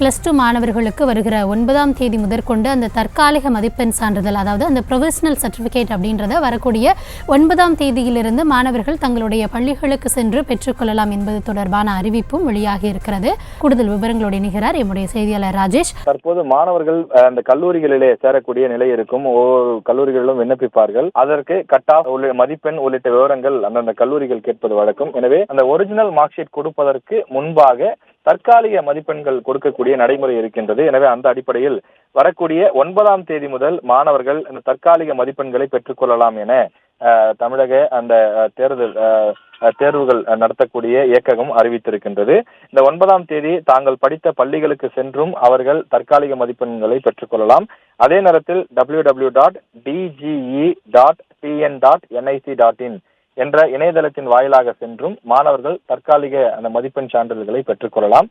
+2 மாணவர்களுக்கு வருகிற 9ஆம் தேதி முதற்கொண்டு அந்த தற்காலிக மதிப்பெண் சான்றிதழ், அதாவது அந்த ப்ரொவிஷனல் சர்டிஃபிகேட் அப்படின்றத வரக்கூடிய 9ஆம் தேதியிலிருந்து மாணவர்கள் தங்களுடைய பள்ளிகளுக்கு சென்று பெற்றுக்கொள்ளலாம் என்பது தொடர்பான அறிவிப்பும் வெளியாகி இருக்கிறது. கூடுதல் விவரங்களோடு இணைகிறார் எம்முடைய செய்தியாளர் ராஜேஷ். தற்போது மாணவர்கள் அந்த கல்லூரிகளிலே சேரக்கூடிய நிலை இருக்கும். ஒவ்வொரு கல்லூரிகளிலும் விண்ணப்பிப்பார்கள். அதற்கு கட் ஆஃப் மதிப்பெண் உள்ளிட்ட விவரங்கள் அந்தந்த கல்லூரிகள் கேட்பது வழக்கம். எனவே அந்த ஒரிஜினல் மார்க் ஷீட் கொடுப்பதற்கு முன்பாக தற்காலிக மதிப்பெண்கள் கொடுக்கக்கூடிய நடைமுறை இருக்கின்றது. எனவே அந்த அடிப்படையில் வரக்கூடிய 9ஆம் தேதி முதல் மாணவர்கள் அந்த தற்காலிக மதிப்பெண்களை பெற்றுக்கொள்ளலாம் என தமிழக அந்த தேர்வுகள் நடத்தக்கூடிய இயக்ககம் அறிவித்திருக்கின்றது. இந்த 9ஆம் தேதி தாங்கள் படித்த பள்ளிகளுக்கு சென்றும் அவர்கள் தற்காலிக மதிப்பெண்களை பெற்றுக்கொள்ளலாம். அதே நேரத்தில் www.dge.tn.nic.in என்ற இணையதளத்தின் வாயிலாக சென்றும் மாணவர்கள் தற்காலிக அந்த மதிப்பெண் சான்றிதழ்களை பெற்றுக்கொள்ளலாம்.